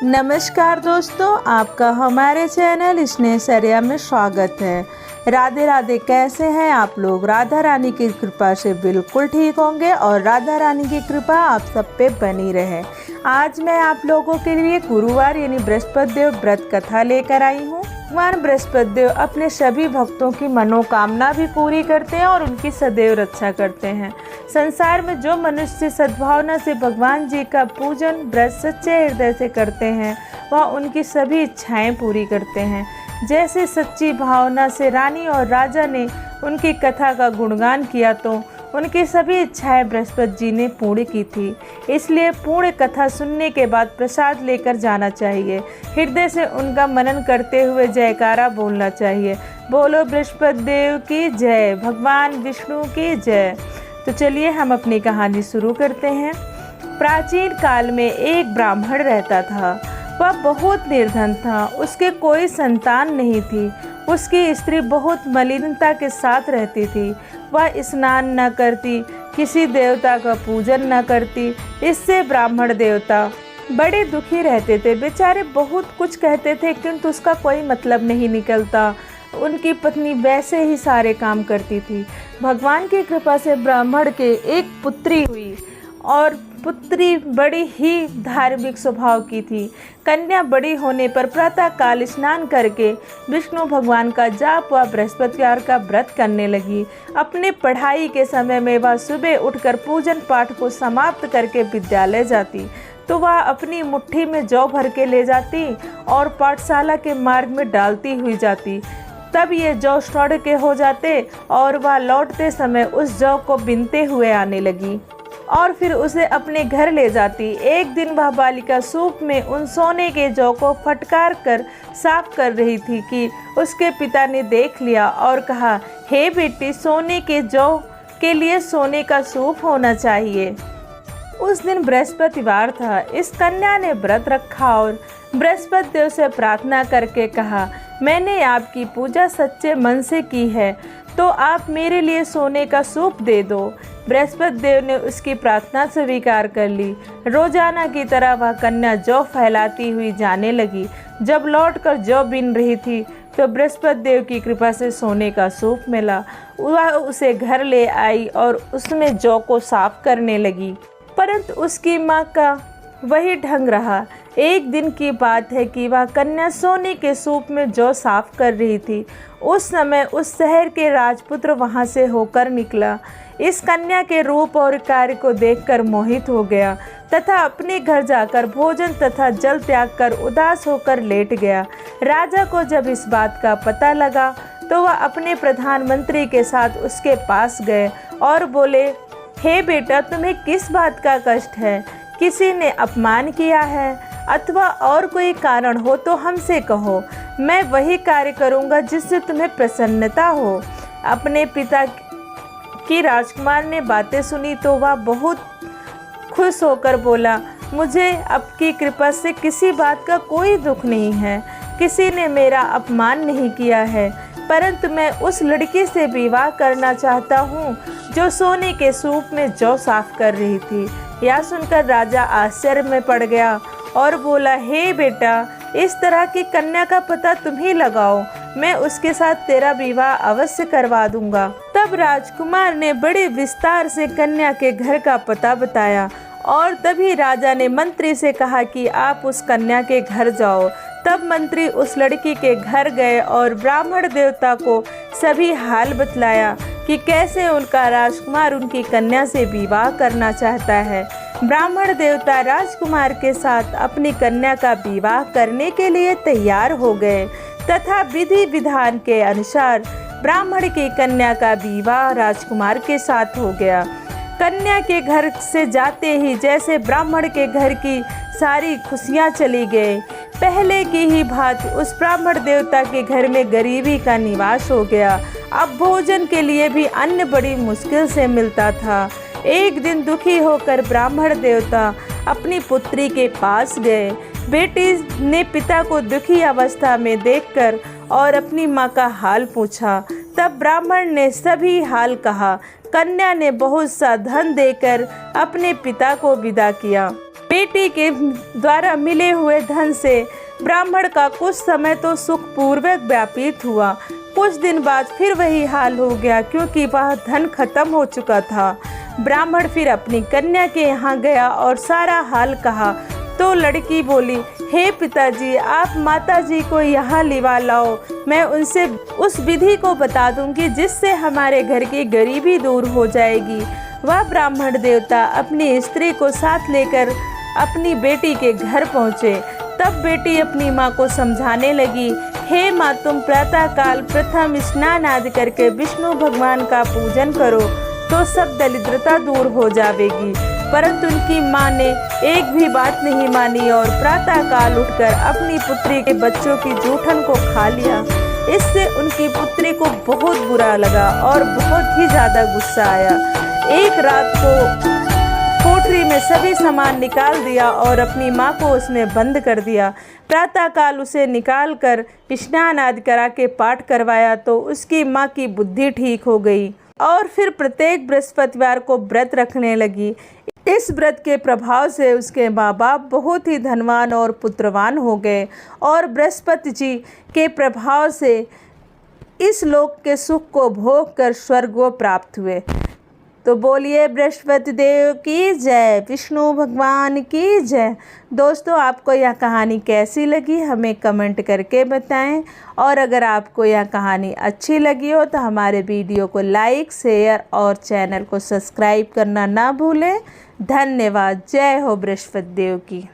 नमस्कार दोस्तों, आपका हमारे चैनल स्नेहचर्या में स्वागत है। राधे राधे। कैसे हैं आप लोग? राधा रानी की कृपा से बिल्कुल ठीक होंगे और राधा रानी की कृपा आप सब पे बनी रहे। आज मैं आप लोगों के लिए गुरुवार यानी बृहस्पति देव व्रत कथा लेकर आई हूँ। भगवान बृहस्पति देव अपने सभी भक्तों की मनोकामना भी पूरी करते हैं और उनकी सदैव रक्षा करते हैं। संसार में जो मनुष्य सद्भावना से भगवान जी का पूजन व्रत सच्चे हृदय से करते हैं, वह उनकी सभी इच्छाएं पूरी करते हैं। जैसे सच्ची भावना से रानी और राजा ने उनकी कथा का गुणगान किया तो उनकी सभी इच्छाएं बृहस्पति जी ने पूर्ण की थी। इसलिए पूर्ण कथा सुनने के बाद प्रसाद लेकर जाना चाहिए। हृदय से उनका मनन करते हुए जयकारा बोलना चाहिए। बोलो बृहस्पति देव की जय, भगवान विष्णु की जय। तो चलिए हम अपनी कहानी शुरू करते हैं। प्राचीन काल में एक ब्राह्मण रहता था। वह बहुत निर्धन था। उसके कोई संतान नहीं थी। उसकी स्त्री बहुत मलिनता के साथ रहती थी। वह स्नान न करती, किसी देवता का पूजन न करती। इससे ब्राह्मण देवता बड़े दुखी रहते थे। बेचारे बहुत कुछ कहते थे किंतु उसका कोई मतलब नहीं निकलता। उनकी पत्नी वैसे ही सारे काम करती थी। भगवान की कृपा से ब्राह्मण के एक पुत्री हुई और पुत्री बड़ी ही धार्मिक स्वभाव की थी। कन्या बड़ी होने पर प्रातः काल स्नान करके विष्णु भगवान का जाप व बृहस्पतिवार का व्रत करने लगी। अपने पढ़ाई के समय में वह सुबह उठकर पूजन पाठ को समाप्त करके विद्यालय जाती तो वह अपनी मुट्ठी में जौ भर के ले जाती और पाठशाला के मार्ग में डालती हुई जाती। तब ये जौ सड़ के हो जाते और वह लौटते समय उस जौ को बीनते हुए आने लगी और फिर उसे अपने घर ले जाती। एक दिन वह बालिका सूप में उन सोने के जौ को फटकार कर साफ कर रही थी कि उसके पिता ने देख लिया और कहा, हे बेटी, सोने के जौ के लिए सोने का सूप होना चाहिए। उस दिन बृहस्पतिवार था। इस कन्या ने व्रत रखा और बृहस्पति देव से प्रार्थना करके कहा, मैंने आपकी पूजा सच्चे मन से की है तो आप मेरे लिए सोने का सूप दे दो। बृहस्पति देव ने उसकी प्रार्थना स्वीकार कर ली। रोजाना की तरह वह कन्या जौ फैलाती हुई जाने लगी। जब लौटकर जौ बीन रही थी तो बृहस्पति देव की कृपा से सोने का सूप मिला। वह उसे घर ले आई और उसमें जौ को साफ करने लगी, परंतु उसकी माँ का वही ढंग रहा। एक दिन की बात है कि वह कन्या सोने के सूप में जौ साफ कर रही थी। उस समय उस शहर के राजपुत्र वहां से होकर निकला। इस कन्या के रूप और कार्य को देखकर मोहित हो गया तथा अपने घर जाकर भोजन तथा जल त्याग कर उदास होकर लेट गया। राजा को जब इस बात का पता लगा तो वह अपने प्रधानमंत्री के साथ उसके पास गए और बोले, हे बेटा, तुम्हें किस बात का कष्ट है? किसी ने अपमान किया है अथवा और कोई कारण हो तो हमसे कहो। मैं वही कार्य करूँगा जिससे तुम्हें प्रसन्नता हो। अपने पिता की राजकुमार ने बातें सुनी तो वह बहुत खुश होकर बोला, मुझे आपकी कृपा से किसी बात का कोई दुख नहीं है। किसी ने मेरा अपमान नहीं किया है, परंतु मैं उस लड़की से विवाह करना चाहता हूँ जो सोने के सूप में जौ साफ कर रही थी। यह सुनकर राजा आश्चर्य में पड़ गया और बोला, हे बेटा, इस तरह की कन्या का पता तुम ही लगाओ। मैं उसके साथ तेरा विवाह अवश्य करवा दूंगा। तब राजकुमार ने बड़े विस्तार से कन्या के घर का पता बताया और तभी राजा ने मंत्री से कहा कि आप उस कन्या के घर जाओ। तब मंत्री उस लड़की के घर गए और ब्राह्मण देवता को सभी हाल बतलाया कि कैसे उनका राजकुमार उनकी कन्या से विवाह करना चाहता है। ब्राह्मण देवता राजकुमार के साथ अपनी कन्या का विवाह करने के लिए तैयार हो गए तथा विधि विधान के अनुसार ब्राह्मण की कन्या का विवाह राजकुमार के साथ हो गया। कन्या के घर से जाते ही जैसे ब्राह्मण के घर की सारी खुशियां चली गई। पहले की ही भांति उस ब्राह्मण देवता के घर में गरीबी का निवास हो गया। अब भोजन के लिए भी अन्न बड़ी मुश्किल से मिलता था। एक दिन दुखी होकर ब्राह्मण देवता अपनी पुत्री के पास गए। बेटी ने पिता को दुखी अवस्था में देखकर और अपनी माँ का हाल पूछा। तब ब्राह्मण ने सभी हाल कहा। कन्या ने बहुत सा धन देकर अपने पिता को विदा किया। बेटी के द्वारा मिले हुए धन से ब्राह्मण का कुछ समय तो सुखपूर्वक व्यतीत हुआ। कुछ दिन बाद फिर वही हाल हो गया, क्योंकि वह धन खत्म हो चुका था। ब्राह्मण फिर अपनी कन्या के यहाँ गया और सारा हाल कहा तो लड़की बोली, हे पिताजी, आप माताजी को यहाँ लिवा लाओ, मैं उनसे उस विधि को बता दूंगी जिससे हमारे घर की गरीबी दूर हो जाएगी। वह ब्राह्मण देवता अपनी स्त्री को साथ लेकर अपनी बेटी के घर पहुँचे। तब बेटी अपनी माँ को समझाने लगी, हे माँ, तुम प्रातःकाल प्रथम स्नान आदि करके विष्णु भगवान का पूजन करो तो सब दरिद्रता दूर हो जाएगी। परंतु उनकी माँ ने एक भी बात नहीं मानी और प्रातःकाल उठकर अपनी पुत्री के बच्चों की जूठन को खा लिया। इससे उनकी पुत्री को बहुत बुरा लगा और बहुत ही ज़्यादा गुस्सा आया। एक रात को कोठरी में सभी सामान निकाल दिया और अपनी माँ को उसमें बंद कर दिया। प्रातःकाल उसे निकाल कर स्नान आदि करा के पाठ करवाया तो उसकी माँ की बुद्धि ठीक हो गई और फिर प्रत्येक बृहस्पतिवार को व्रत रखने लगी। इस व्रत के प्रभाव से उसके माँ बाप बहुत ही धनवान और पुत्रवान हो गए और बृहस्पति जी के प्रभाव से इस लोक के सुख को भोग कर स्वर्ग को प्राप्त हुए। तो बोलिए बृहस्पति देव की जय, विष्णु भगवान की जय। दोस्तों, आपको यह कहानी कैसी लगी हमें कमेंट करके बताएं और अगर आपको यह कहानी अच्छी लगी हो तो हमारे वीडियो को लाइक, शेयर और चैनल को सब्सक्राइब करना ना भूलें। धन्यवाद। जय हो बृहस्पति देव की।